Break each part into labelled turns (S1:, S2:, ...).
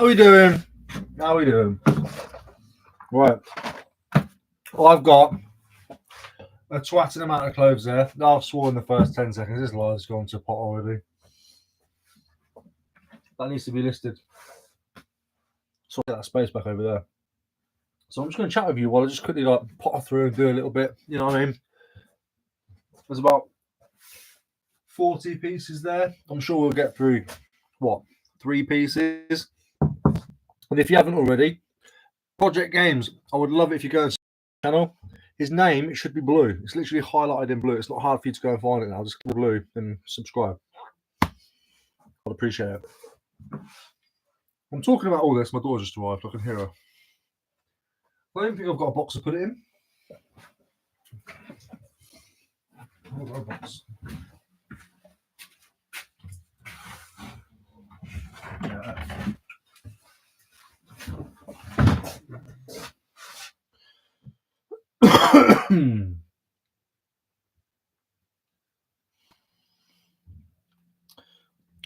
S1: we doing? How we doing? Right. I've got a twatting amount of clothes there. I've sworn in the first 10 seconds. This line's gone to pot already. That needs to be listed. So I'll get that space back over there. So I'm just going to chat with you while I just quickly potter through and do a little bit. You know what I mean? There's about 40 pieces there. I'm sure we'll get through, 3 pieces? And if you haven't already, Project Games, I would love it if you go to the channel. His name should be blue. It's literally highlighted in blue. It's not hard for you to go and find it now. Just click the blue and subscribe. I'd appreciate it. I'm talking about all this. My daughter just arrived. I can hear her. I don't think I've got a box to put it in. I've got a box. Yeah.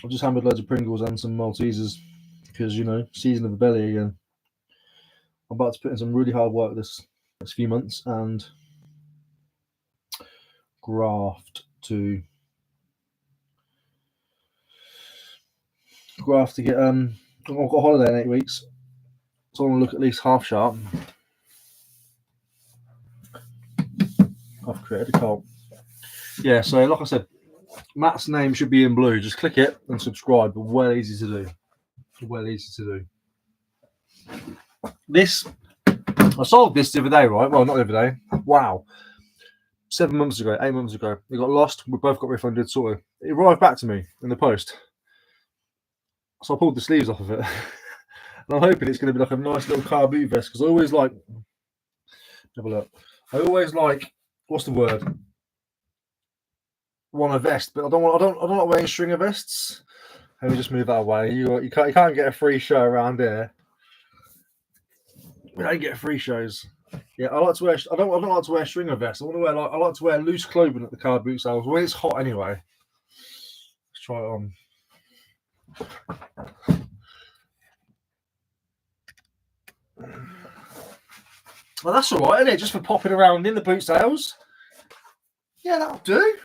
S1: I've just hammered loads of Pringles and some Maltesers because, you know, season of the belly again. I'm about to put in some really hard work this next few months and graft to get I've got a holiday in 8 weeks, so I want to look at least half sharp. I've created a cult. Yeah, so like I said, Matt's name should be in blue. Just click it and subscribe. Well easy to do. Well easy to do. This, I sold this the other day, right? Well, not the other day. Wow. 7 months ago, 8 months ago. It got lost. We both got refunded, sort of. It arrived back to me in the post. So I pulled the sleeves off of it. And I'm hoping it's going to be like a nice little car boot vest, because I always like, have a look. I always like, what's the word? Want a vest, but I don't like wearing stringer vests. Let me just move that away. You can't get a free show around here. We don't get free shows. Yeah, I like to wear. I don't like to wear stringer vests. I like to wear loose clothing at the car boot sales when it's hot anyway. Let's try it on. Well, that's all right, isn't it? Just for popping around in the boot sales. Yeah, that'll do.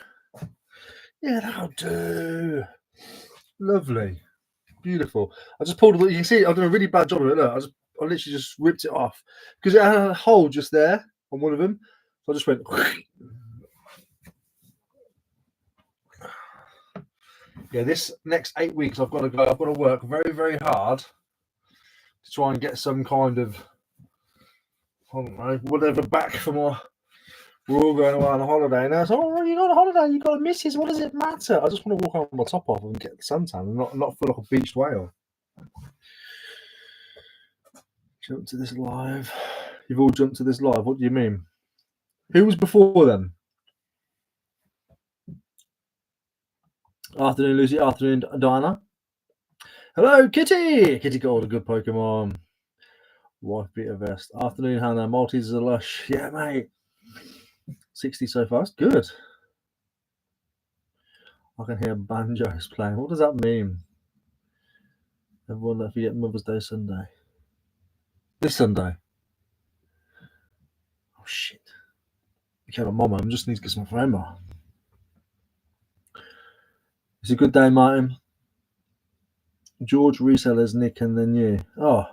S1: Yeah, that'll do. Lovely. Beautiful. I just pulled. You can see I've done a really bad job of it. Look, I literally just ripped it off because it had a hole just there on one of them. So I just went. Yeah, this next 8 weeks I've got to go. I've got to work very, very hard to try and get some kind of, I don't know, whatever back from our. We're all going away on a holiday now. So, oh, you got a holiday, you got a missus. What does it matter? I just want to walk on my top off and get the suntan and not feel like a beached whale. Jump to this live. You've all jumped to this live. What do you mean? Who was before then? Afternoon, Lucy. Afternoon, Diana. Hello, Kitty. Kitty got all the good Pokemon. Wife beater vest. Afternoon, Hannah. Maltesers are lush. Yeah, mate. 60 so far. That's good. I can hear banjos playing. What does that mean? Everyone don't forget Mother's Day Sunday. This Sunday. Oh shit. Okay, my mum. I just need to get some phone bar. It's a good day, Martin. George, Resellers, Nick, and then you. Oh,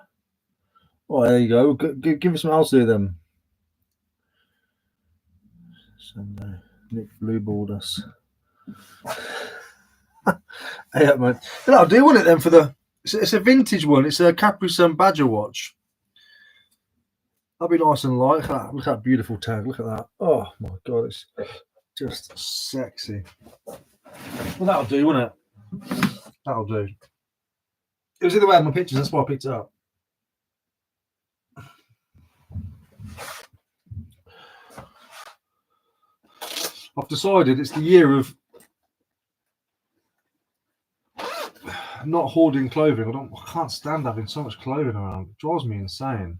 S1: there you go. Give us some else to do then. Sunday. Nick blueballed us. Yeah, man. That'll do, won't it then? For the it's a vintage one. It's a Capri Sun Badger watch. That'll be nice and light. Look at that beautiful tag. Look at that. Oh my god, it's just sexy. Well, that'll do, won't it? That'll do. It was in the way of my pictures. That's why I picked it up. I've decided it's the year of not hoarding clothing. I can't stand having so much clothing around. It drives me insane.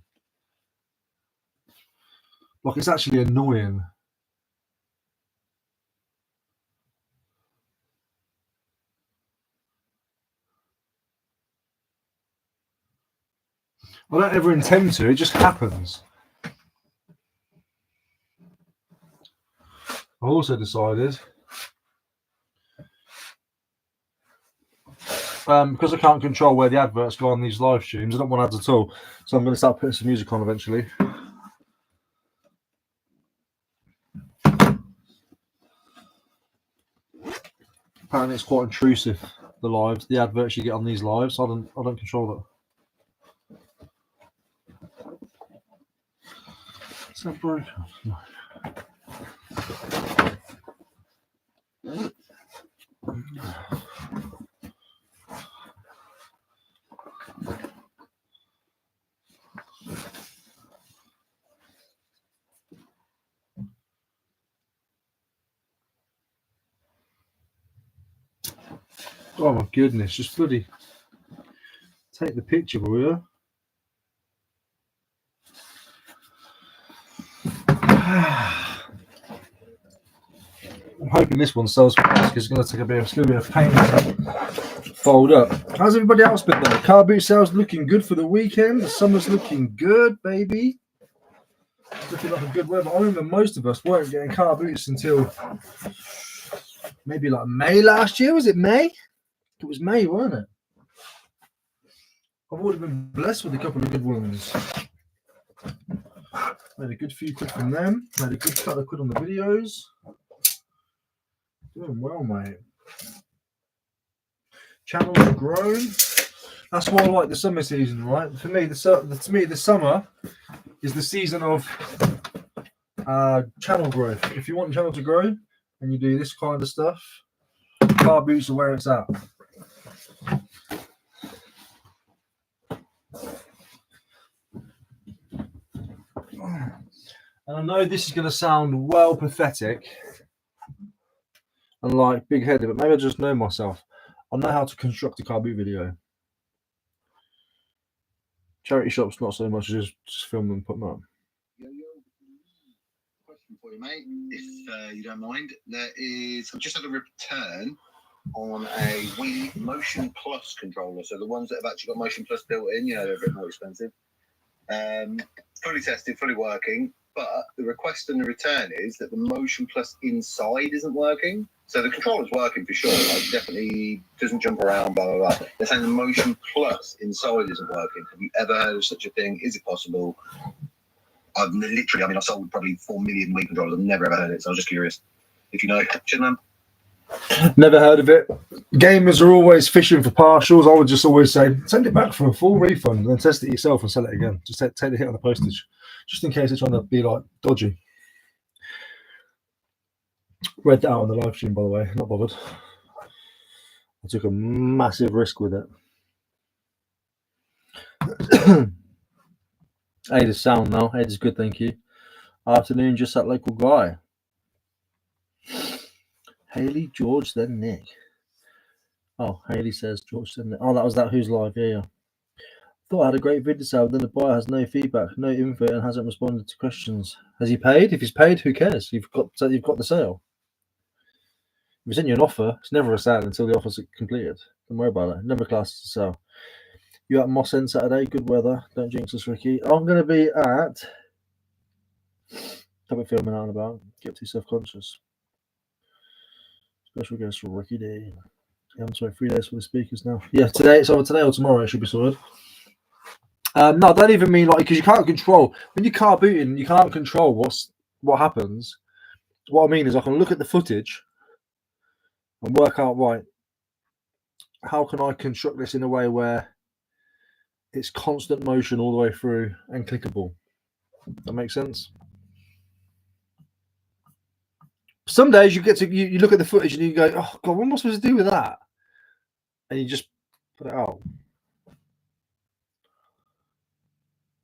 S1: Like, it's actually annoying. I don't ever intend to, it just happens. I also decided, because I can't control where the adverts go on these live streams, I don't want ads at all. So I'm going to start putting some music on eventually. Apparently it's quite intrusive, the adverts you get on these lives. I don't control it. Is that broken? No. Oh my goodness, just bloody take the picture, will you? I'm hoping this one sells fast because it's going to take a bit of pain to fold up. How's everybody else been there? Car boot sales looking good for the weekend. The summer's looking good, baby. It's looking like a good weather. I remember most of us weren't getting car boots until maybe like May last year. Was it May? It was May, wasn't it? I've already been blessed with a couple of good ones. Made a good few quid from them. Made a good couple of quid on the videos. Doing well, mate. Channel's grown. That's why I like the summer season, right? For me, the summer is the season of channel growth. If you want your channel to grow and you do this kind of stuff, car boots are where it's at. And I know this is going to sound well pathetic and like big-headed, but maybe I just know myself. I know how to construct a car boot video. Charity shops, not so much, just film them and put them up.
S2: Question for you, mate, if you don't mind. I've just had a return on a Wii Motion Plus controller. So the ones that have actually got Motion Plus built in, they're a bit more expensive. Fully tested, fully working. But the request and the return is that the Motion Plus inside isn't working. So the controller's working for sure. Like, definitely doesn't jump around, blah, blah, blah. They're saying the Motion Plus inside isn't working. Have you ever heard of such a thing? Is it possible? I've sold probably 4 million Wii controllers. I've never ever heard of it. So I was just curious. If you know, cheers, man.
S1: Never heard of it. Gamers are always fishing for partials. I would just always say, send it back for a full refund and then test it yourself and sell it again. Just take the hit on the postage, just in case they're trying to be like dodgy. Read that out on the live stream, by the way. Not bothered. I took a massive risk with it. Aid is sound now. Aid is good, thank you. Afternoon, just that local guy. Haley, George, then Nick. Oh, Haley says George, then Nick. Oh, that was that Who's Live. Yeah. Thought I had a great video sale, then the buyer has no feedback, no info, and hasn't responded to questions. Has he paid? If he's paid, who cares? You've got the sale. If we sent you an offer, it's never a sale until the offer's completed. Don't worry about it. Never classed as a sale. You at Moss End Saturday? Good weather. Don't jinx us, Ricky. I'm going to be at... Stop it filming out and about. Get too self-conscious. Special guest for Ricky D. Yeah, I'm sorry, 3 days for the speakers now. Yeah, today or tomorrow it should be sorted. No, I don't even mean like, because you can't control when you car booting, you can't control what happens. What I mean is I can look at the footage and work out, right, how can I construct this in a way where it's constant motion all the way through and clickable. That makes sense. Some days you get to you look at the footage and you go, oh god, what am I supposed to do with that? And you just put it out.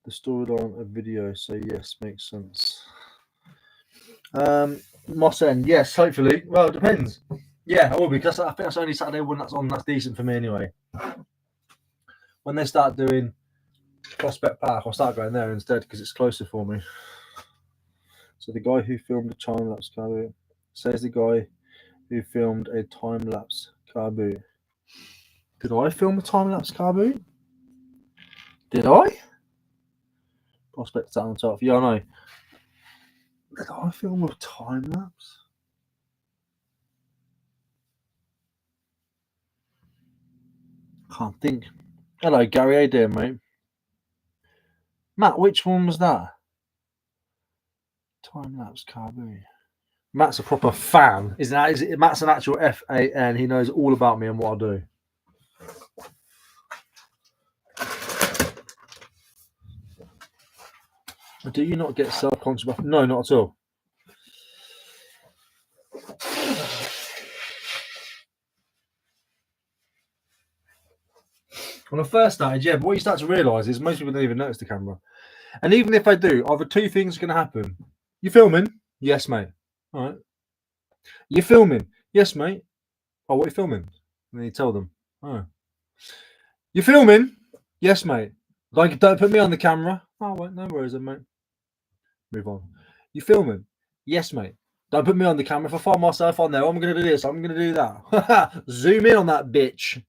S1: The storyline of video, so yes, makes sense. Moss End, yes, hopefully. Well, it depends. Yeah, I will be, because I think that's only Saturday when that's on. That's decent for me anyway. When they start doing Prospect Park, I'll start going there instead because it's closer for me. So the guy who filmed a time-lapse car boot says the guy who filmed a time-lapse car boot. Did I film a time-lapse car boot? Did I? Prospect down on top. Yeah, I know. Did I film with time lapse? Can't think. Hello, Gary. How you doing, mate? Matt, which one was that? Time lapse Carbu. Matt's a proper fan. Is it? Matt's an actual FAN. He knows all about me and what I do. Do you not get self-conscious about? No, not at all. On the first stage, yeah, but what you start to realise is most people don't even notice the camera. And even if they do, either two things are going to happen. You filming? Yes, mate. All right. You filming? Yes, mate. Oh, what are you filming? And then you tell them. Oh. You filming? Yes, mate. Like, don't put me on the camera. Oh, wait, no worries, then, mate. Move on. You filming? Yes, mate. Don't put me on the camera. If I find myself on there, I'm going to do this. I'm going to do that. Zoom in on that bitch.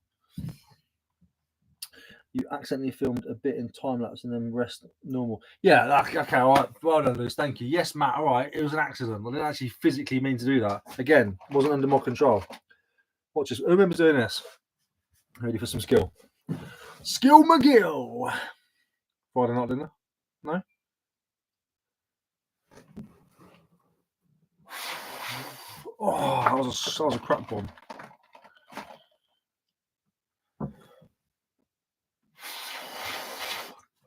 S1: You accidentally filmed a bit in time lapse and then rest normal. Yeah, okay, all right. Well done, Lewis. Thank you. Yes, Matt. All right. It was an accident. I didn't actually physically mean to do that. Again, wasn't under my control. Watch this. Who remembers doing this? Ready for some skill? Skill McGill. Friday night dinner? No? Oh, that was a crap bomb.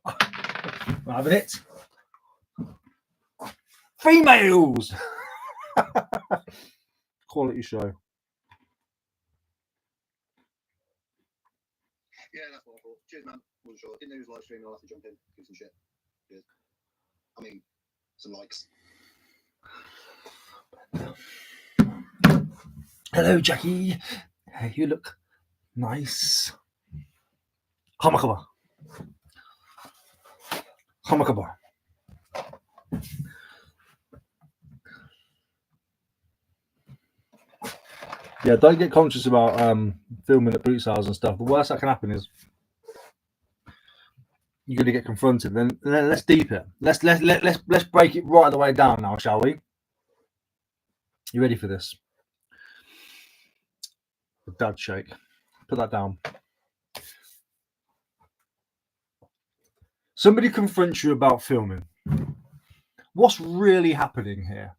S1: I'm having it. Females. Quality show.
S2: Yeah, that's what I thought. Cheers, man. Wasn't sure. Didn't know he was live streaming. I'll have to jump in, give some shit. Cheers. I mean, some likes.
S1: Hello, Jackie. Hey, you look nice. Hamakaba. Hamakaba. Yeah, don't get conscious about filming at boot sales and stuff. The worst that can happen is you're going to get confronted. Then let's deep it. Let's break it right the way down now, shall we? You ready for this? The dad shake. Put that down. Somebody confronts you about filming. What's really happening here?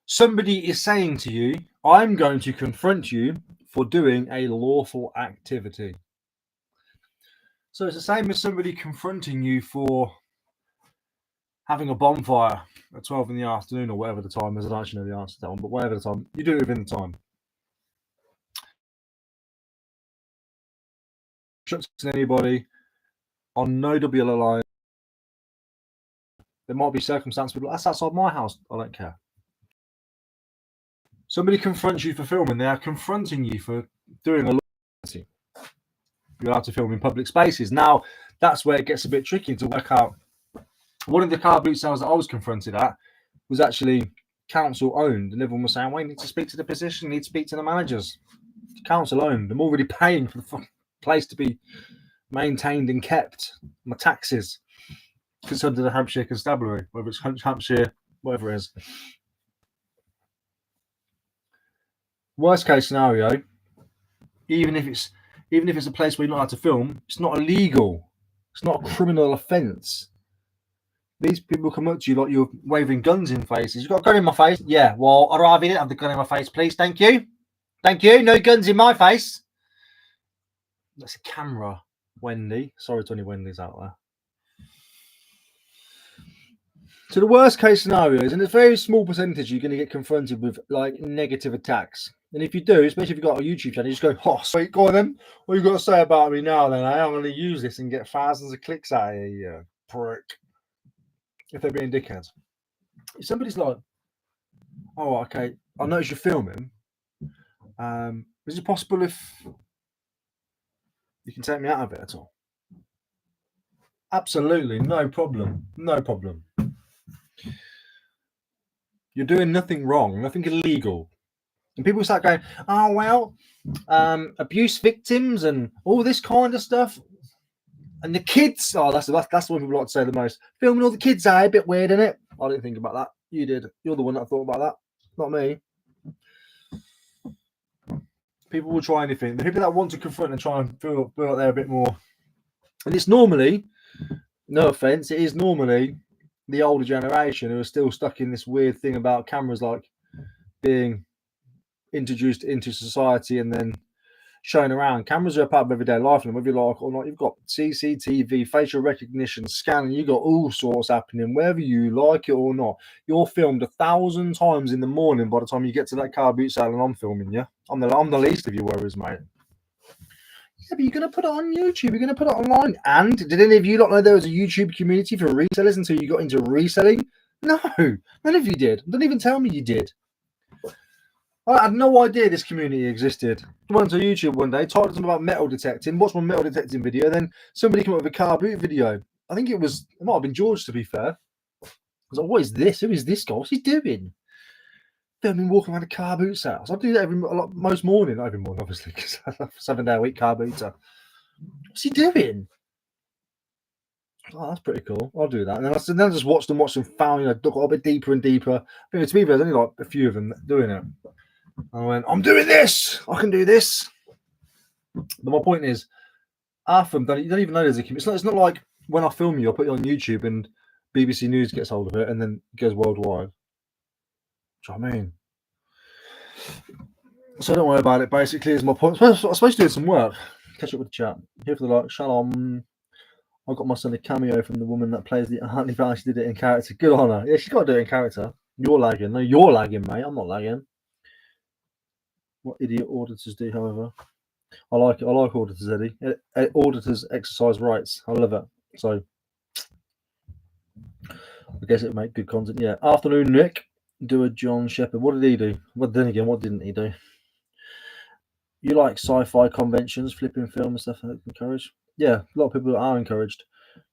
S1: Somebody is saying to you, I'm going to confront you for doing a lawful activity. So it's the same as somebody confronting you for having a bonfire at 12 in the afternoon or whatever the time is. I don't actually know the answer to that one, but whatever the time, you do it within the time. Instructing anybody on no WLO line. There might be circumstances, but that's outside my house. I don't care. Somebody confronts you for filming. They are confronting you for doing a law activity. You're allowed to film in public spaces. Now, that's where it gets a bit tricky to work out. One of the car boot sales that I was confronted at was actually council owned, and everyone was saying, well, you need to speak to the position, you need to speak to the managers. It's council owned. I'm already paying for the place to be maintained and kept. My taxes. It's under the Hampshire Constabulary, whether it's Hampshire, whatever it is. Worst case scenario, even if it's a place where you're not allowed to film, it's not illegal. It's not a criminal offence. These people come up to you like you're waving guns in faces. You've got a gun in my face? Yeah, well, I'd rather you didn't have the gun in my face, please. Thank you. Thank you. No guns in my face. That's a camera, Wendy. Sorry to any Wendy's out there. So the worst case scenario is, in a very small percentage, you're going to get confronted with like negative attacks. And if you do, especially if you've got a YouTube channel, you just go, oh, sweet, go on then. What you got to say about me now then? I'm going to use this and get thousands of clicks out of you, prick. If they're being dickheads. If somebody's like, oh, okay, I noticed you're filming. Is it possible if you can take me out of it at all? Absolutely, no problem. No problem. You're doing nothing wrong, nothing illegal. And people start going, oh, well, abuse victims and all this kind of stuff. And the kids, oh, that's what people like to say the most. Filming all the kids are a bit weird, isn't it? I didn't think about that. You did. You're the one that thought about that, not me. People will try anything. The people that want to confront and try and feel like they're a bit more. And it's normally, no offense, it is normally the older generation who are still stuck in this weird thing about cameras like being introduced into society and then shown around. Cameras are a part of everyday life, and whether you like or not, you've got CCTV, facial recognition, scanning, you've got all sorts happening, whether you like it or not. You're filmed 1,000 times in the morning by the time you get to that car boot sale, and I'm filming you. I'm the least of your worries, mate. Yeah, but you're going to put it on YouTube. You're going to put it online. And did any of you not know there was a YouTube community for resellers until you got into reselling? No, none of you did. Don't even tell me you did. I had no idea this community existed. I went to YouTube one day, typed something about metal detecting, watched my metal detecting video, then somebody came up with a car boot video. I think it might have been George, to be fair. I was like, what is this? Who is this guy? What's he doing? Filming walking around a car boot sales. I do that most morning, not every morning, obviously, because I have a 7-day-a-week car booter. What's he doing? Oh, that's pretty cool. I'll do that. And then I just watched them, found, got a bit deeper and deeper. I think, to be fair, there's only like a few of them doing it. I went, I'm doing this. I can do this. But my point is, half of them, you don't even know there's a community. It's not like when I film you, I put it on YouTube and BBC News gets hold of it and then it goes worldwide. Do you know what I mean? So don't worry about it. Basically, is my point. I'm supposed to do some work. Catch up with the chat. Here for the like. Shalom. I got my son a cameo from the woman that plays the Huntley Valley. She did it in character. Good on her. Yeah, she's got to do it in character. You're lagging. No, you're lagging, mate. I'm not lagging. What idiot auditors do, however. I like it. I like auditors, Eddie. Auditors exercise rights. I love it. So I guess it would make good content. Yeah. Afternoon, Nick. Do a John Shepherd. What did he do? But then again, what didn't he do? You like sci-fi conventions, flipping film and stuff encouraged? Yeah, a lot of people are encouraged.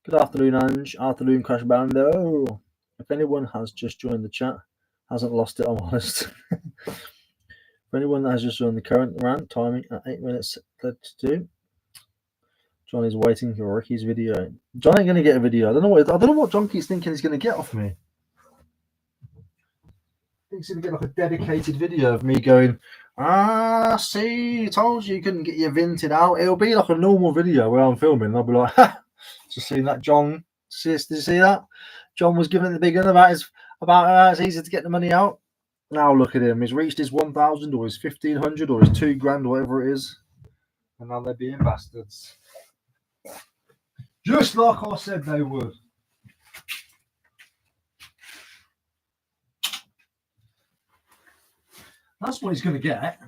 S1: Good afternoon, Ange. Afternoon, Crash Band. Oh, if anyone has just joined the chat, hasn't lost it, I'm honest. For anyone that has just joined the current rant, timing at 8 minutes 32. John is waiting for Ricky's video. John ain't gonna get a video. I don't know what John keeps thinking he's gonna get off me. I think he's gonna get like a dedicated video of me going, see, told you couldn't get your vinted out. It'll be like a normal video where I'm filming and I'll be like, ha, just seen that, John. Did you see that? John was giving the big one about it's easy to get the money out. Now look at him. He's reached his 1,000 or his 1,500 or his $2,000, whatever it is. And now they're being bastards. Just like I said they would. That's what he's going to get.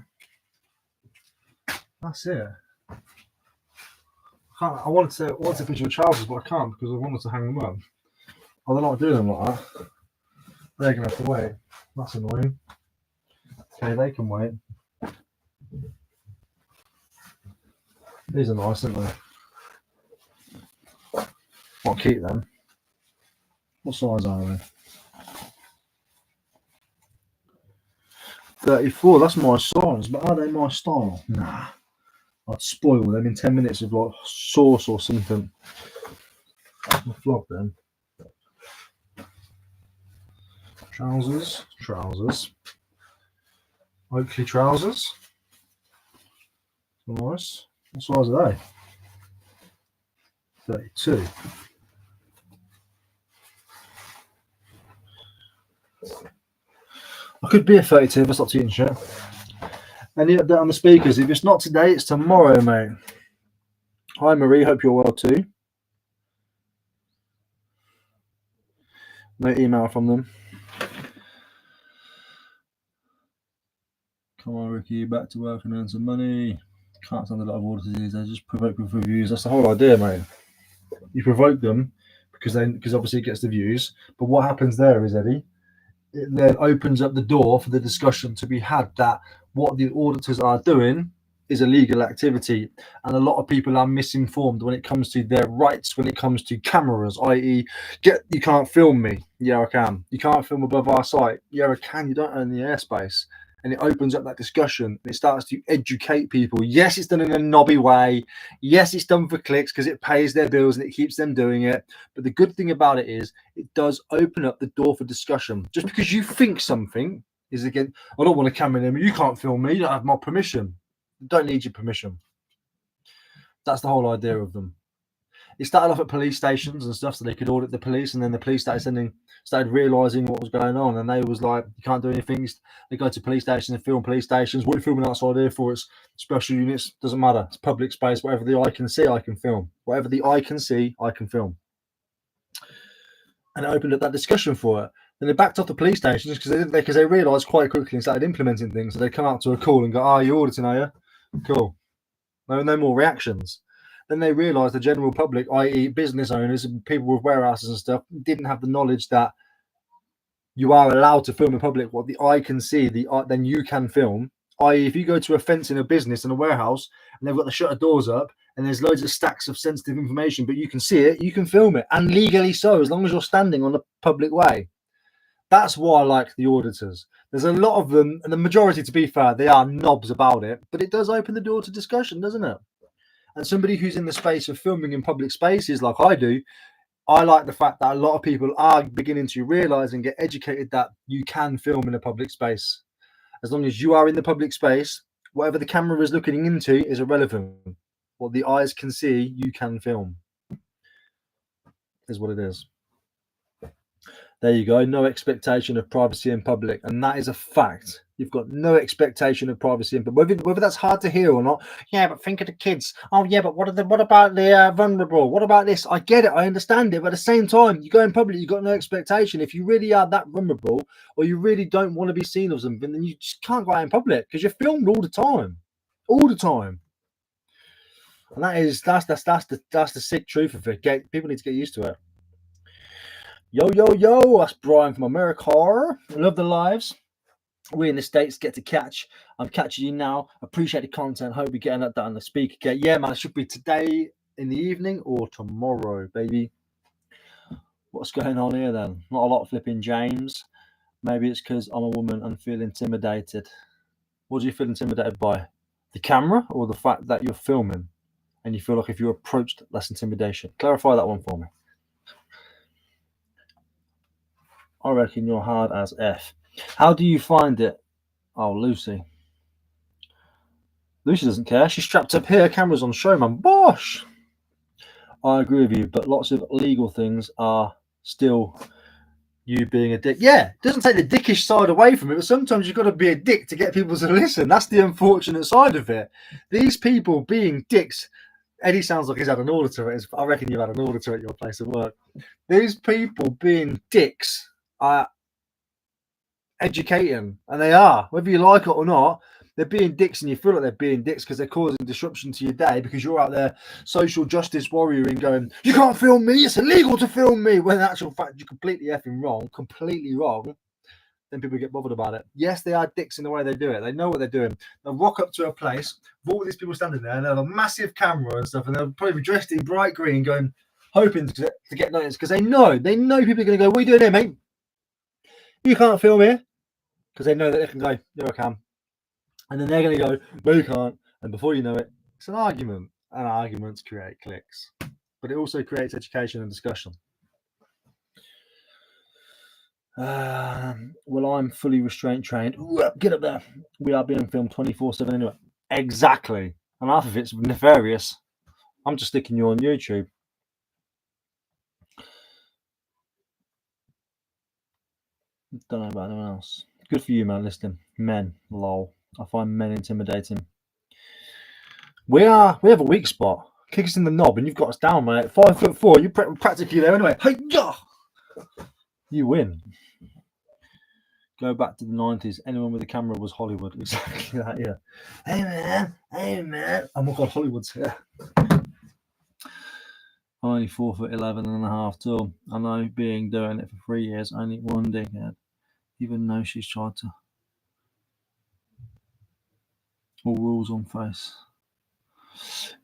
S1: That's it. I wanted to finish with trousers, but I can't because I wanted to hang them up. Oh, they're not doing them like that. They're going to have to wait. That's annoying. Okay, they can wait. These are nice, aren't they? I'll keep them. What size are they? 34, that's my size, but are they my style? Nah. I'd spoil them in 10 minutes with like sauce or something. I'll flog them. Trousers. Oakley trousers. Nice. What size are they? 32. I could be a 32 if I stopped eating shit. Any update on the speakers? If it's not today, it's tomorrow, mate. Hi, Marie. Hope you're well too. No email from them. Come on, Ricky. Back to work and earn some money. Can't stand a lot of orders these days. Just provoke with reviews. That's the whole idea, mate. You provoke them because obviously it gets the views. But what happens there is, Eddie, it then opens up the door for the discussion to be had that what the auditors are doing is illegal activity, and a lot of people are misinformed when it comes to their rights, when it comes to cameras, i.e. you can't film me. Yeah, I can. You can't film above our site. Yeah, I can. You don't own the airspace. and it opens up that discussion, and it starts to educate people. Yes, it's done in a knobby way. Yes, it's done for clicks because it pays their bills and it keeps them doing it. But the good thing about it is it does open up the door for discussion. Just because you think something is again, I don't want to come in there. You can't film me. You don't have my permission. You don't need your permission. That's the whole idea of them. It started off at police stations and stuff so they could audit the police, and then the police started realising what was going on, and they was like, you can't do anything. They go to police stations and film police stations. What are you filming outside here for? It's special units, doesn't matter. It's public space. Whatever the eye can see, I can film. Whatever the eye can see, I can film. And it opened up that discussion for it. Then they backed off the police stations because they realised quite quickly and started implementing things. So they come out to a call and go, "Oh, you're auditing, are you? Cool." No more reactions. Then they realised the general public, i.e. business owners and people with warehouses and stuff, didn't have the knowledge that you are allowed to film in public. What the eye can see, then you can film. I.e. if you go to a fence in a business in a warehouse and they've got the shutter doors up and there's loads of stacks of sensitive information, but you can see it, you can film it, and legally so, as long as you're standing on a public way. That's why I like the auditors. There's a lot of them, and the majority, to be fair, they are knobs about it, but it does open the door to discussion, doesn't it? And somebody who's in the space of filming in public spaces like I do, I like the fact that a lot of people are beginning to realise and get educated that you can film in a public space. As long as you are in the public space, whatever the camera is looking into is irrelevant. What the eyes can see, you can film. Is what it is. There you go. No expectation of privacy in public. And that is a fact. You've got no expectation of privacy in public. Whether that's hard to hear or not. Yeah, but think of the kids. Oh, yeah, but what about the vulnerable? What about this? I get it. I understand it. But at the same time, you go in public, you've got no expectation. If you really are that vulnerable or you really don't want to be seen or something, then you just can't go out in public because you're filmed all the time. All the time. And that's the sick truth of it. People need to get used to it. Yo, that's Brian from America. I love the lives. We in the States get to catch. I'm catching you now. Appreciate the content. Hope you're getting that done. The speaker get. Yeah, man, it should be today in the evening or tomorrow, baby. What's going on here then? Not a lot of flipping James. Maybe it's because I'm a woman and feel intimidated. What do you feel intimidated by? The camera or the fact that you're filming and you feel like if you're approached, that's intimidation? Clarify that one for me. I reckon you're hard as F. How do you find it? Oh, Lucy. Lucy doesn't care. She's strapped up here. Camera's on show, man. Bosh! I agree with you, but lots of legal things are still you being a dick. Yeah, it doesn't take the dickish side away from it, but sometimes you've got to be a dick to get people to listen. That's the unfortunate side of it. These people being dicks. Eddie sounds like he's had an auditor. I reckon you've had an auditor at your place of work. These people being dicks are educating, and they are, whether you like it or not. They're being dicks, and you feel like they're being dicks because they're causing disruption to your day because you're out there social justice warrioring, going, you can't film me, it's illegal to film me, when in actual fact you're completely effing wrong, then people get bothered about it. Yes, they are dicks in the way they do it. They know what they're doing. They'll rock up to a place with all these people standing there, and they'll have a massive camera and stuff, and they'll probably be dressed in bright green, going, hoping to get noticed because they know people are going to go, what are you doing here, mate? You can't film here, because they know that they can go, yeah, I can. And then they're going to go, no, you can't. And before you know it, it's an argument. And arguments create clicks. But it also creates education and discussion. Well, I'm fully restraint trained. Ooh, get up there. We are being filmed 24/7 anyway. Exactly. And half of it's nefarious. I'm just sticking you on YouTube. Don't know about anyone else. Good for you, man, listening. Men, lol. I find men intimidating. We have a weak spot. Kick us in the knob and you've got us down, mate. 5'4", you're practically there anyway. Hey, yeah! You win. Go back to the 90s. Anyone with a camera was Hollywood. Exactly that, yeah. Hey, man. Oh my God, Hollywood's here. I'm only 4'11" and a half tall. I know, doing it for 3 years, only one dickhead. Even though she's tried to. All rules on face.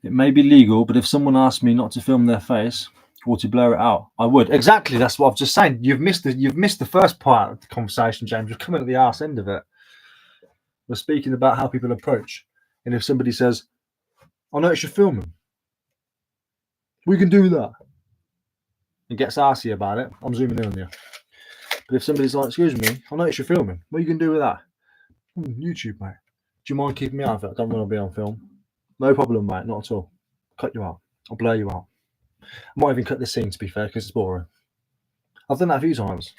S1: It may be legal, but if someone asked me not to film their face or to blur it out, I would. Exactly, that's what I've just saying. You've missed the first part of the conversation, James. You're coming at the arse end of it. We're speaking about how people approach. And if somebody says, I notice you're filming, we can do that, and gets arsey about it, I'm zooming in on you. But if somebody's like, excuse me, I notice you're filming, what are you going to do with that? YouTube, mate. Do you mind keeping me out of it? I don't want to be on film. No problem, mate, not at all. Cut you out. I'll blur you out. I might even cut this scene, to be fair, because it's boring. I've done that a few times.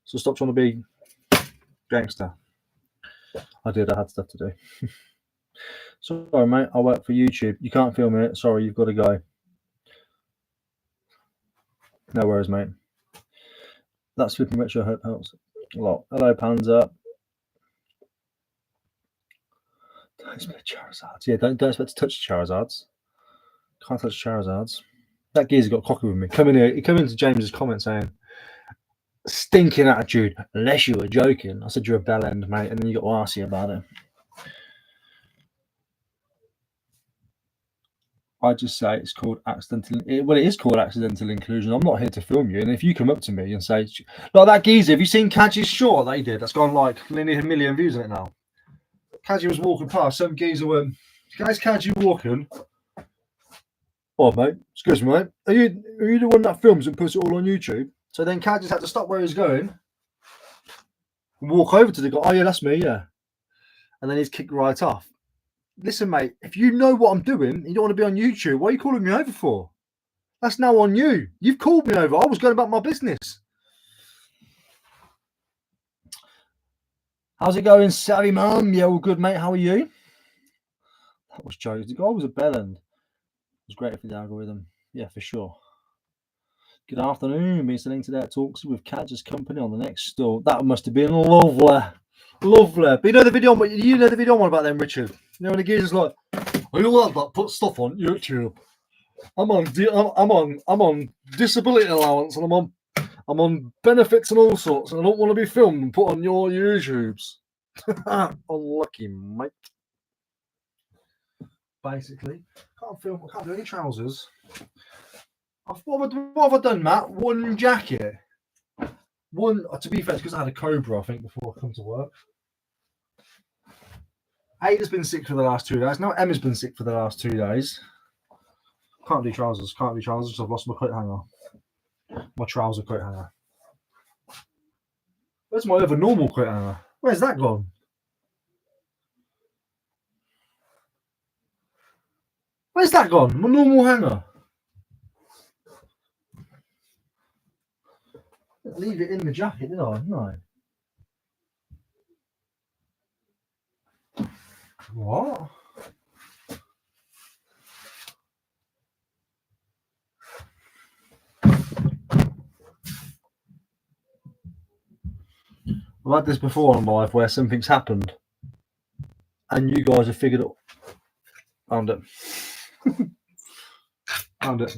S1: So stop trying to be gangster. I did, I had stuff to do. Sorry, mate, I work for YouTube. You can't film it. Sorry, you've got to go. No worries, mate. That's flipping retro hope helps a lot. Hello, Panzer. Don't expect Charizards. Yeah, don't expect to touch Charizards. Can't touch Charizards. That geezer got cocky with me. He come into James's comment saying, stinking attitude, unless you were joking. I said, you're a bell end, mate, and then you got arsey about it. I just say it's called accidental. Well, it is called accidental inclusion. I'm not here to film you. And if you come up to me and say, like that geezer, have you seen Kaji's short that he did? That's gone like nearly 1 million views on it now. Kaji was walking past. Some geezer went, guys, Kaji walking. Oh, mate, excuse me, mate. Are you the one that films and puts it all on YouTube? So then Kaji's had to stop where he's going and walk over to the guy. Oh, yeah, that's me, yeah. And then he's kicked right off. Listen, mate, if you know what I'm doing and you don't want to be on YouTube, what are you calling me over for? That's now on you. You've called me over. I was going about my business. How's it going, Savvy Mum? Yeah, all good, mate. How are you? That was jokes. The guy was a bellend. It was great for the algorithm. Yeah, for sure. Good afternoon. Been listening to that talks with Cadger's company on the next store. That must have been lovely. Lovely. But you know the video one about them, Richard? You know when the geezer's like, are you allowed that put stuff on YouTube? I'm on disability allowance and I'm on benefits and all sorts, and I don't want to be filmed and put on your YouTubes. Unlucky, mate. Basically, can't film. I can't do any trousers. What have I done, Matt? One jacket. One. To be fair, it's because I had a cobra, I think, before I come to work. Ada's been sick for the last 2 days. Now Emma's been sick for the last 2 days. Can't do trousers. Can't do trousers because I've lost my coat hanger. My trouser coat hanger. Where's my other normal coat hanger? Where's that gone? Where's that gone? My normal hanger. Leave it in the jacket, did I? No. What? I've had this before in life where something's happened and you guys have figured it. Found it. Found it.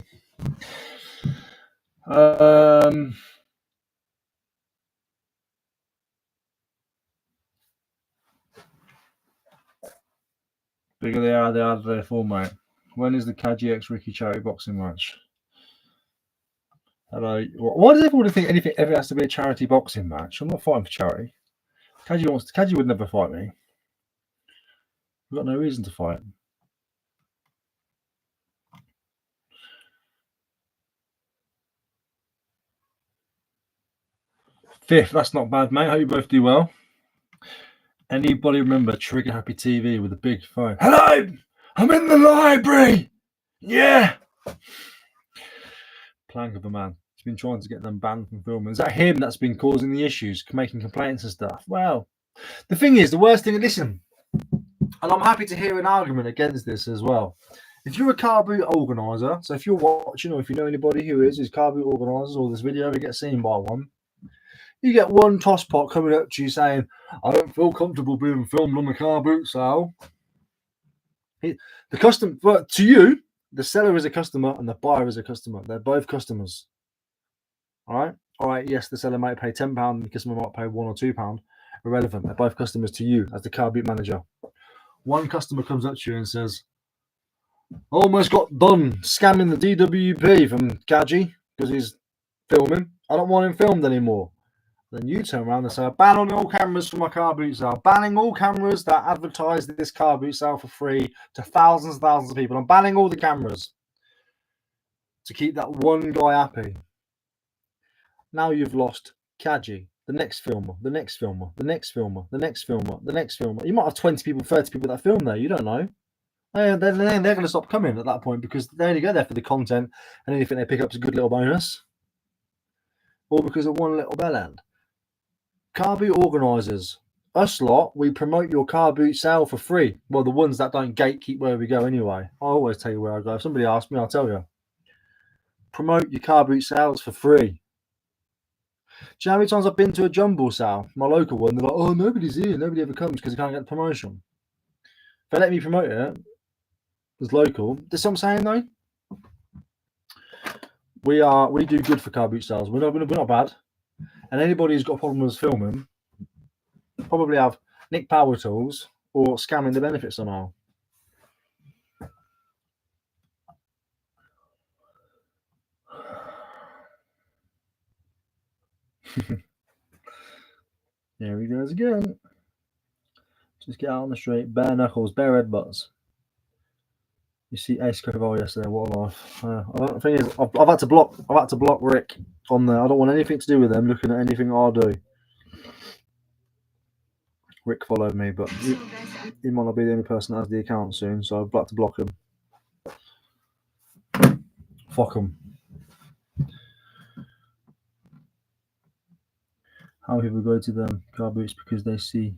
S1: Bigger they are, they fall, mate. When is the Kaji X Ricky charity boxing match? Hello. Why does everyone think anything ever has to be a charity boxing match? I'm not fighting for charity. Kaji would never fight me. We've got no reason to fight. Fifth, that's not bad, mate. Hope you both do well. Anybody remember Trigger Happy TV with a big phone? Hello, I'm in the library. Yeah. Plank of a man. He's been trying to get them banned from filming. Is that him that's been causing the issues, making complaints and stuff? Well, the thing is, the worst thing, listen, and I'm happy to hear an argument against this as well. If you're a car boot organizer, so if you're watching or if you know anybody who is car boot organizers or this video ever gets seen by one, you get one tosspot coming up to you saying, I don't feel comfortable being filmed on the car boot sale. But to you, the seller is a customer and the buyer is a customer. They're both customers. All right. Yes, the seller might pay £10, the customer might pay £1 or £2. Irrelevant. They're both customers to you as the car boot manager. One customer comes up to you and says, almost got done scamming the DWP from Kaji because he's filming. I don't want him filmed anymore. Then you turn around and say, ban on all cameras for my car boot sale. Banning all cameras that advertise this car boot sale for free to thousands and thousands of people. I'm banning all the cameras to keep that one guy happy. Now you've lost Kaji, the next filmer, the next filmer, the next filmer, the next filmer, the next filmer. You might have 20 people, 30 people that film there. You don't know. They're going to stop coming at that point because they only go there for the content and anything they pick up is a good little bonus. Or because of one little bell end. Car boot organisers, us lot, we promote your car boot sale for free. Well, the ones that don't gatekeep where we go anyway. I always tell you where I go. If somebody asks me, I'll tell you. Promote your car boot sales for free. Do you know how many times I've been to a jumble sale, my local one? They're like, oh, nobody's here. Nobody ever comes because they can't get the promotion. If they let me promote it, it's local. That's what I'm saying, though. We do good for car boot sales. We're not bad. And anybody who's got a problem with filming probably have Nick Power Tools or scamming the benefits somehow. There he goes again. Just get out on the street, bare knuckles, bare red butts. You see Ace Coval yesterday. What a life! The thing is, I've had to block Rick on there. I don't want anything to do with them looking at anything I do. Rick followed me, but he might not be the only person that has the account soon, so I've got to block him. Fuck him. How many people go to them car boots because they see?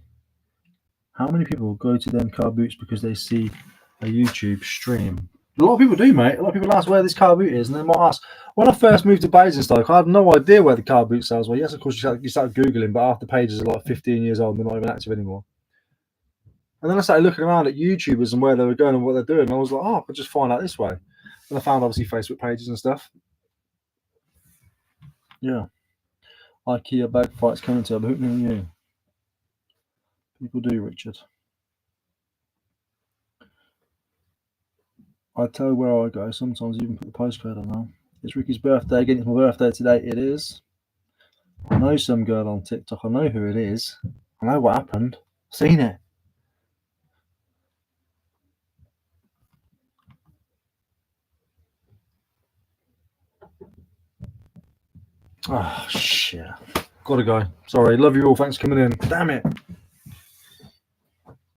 S1: How many people go to them car boots because they see a YouTube stream? A lot of people do, mate. A lot of people ask where this car boot is, and they might ask. When I first moved to Basingstoke, I had no idea where the car boot sales were. Yes, of course, you start Googling, but half the pages are like 15 years old and they're not even active anymore. And then I started looking around at YouTubers and where they were going and what they're doing. And I was like, oh, I could just find out this way. And I found, obviously, Facebook pages and stuff. Yeah. IKEA bag fights coming to a boot near you. People do, Richard. I tell where I go. Sometimes even put the postcode on now. It's Ricky's birthday again. It's my birthday today. It is. I know some girl on TikTok. I know who it is. I know what happened. Seen it. Oh, shit. Gotta go. Sorry. Love you all. Thanks for coming in. Damn it.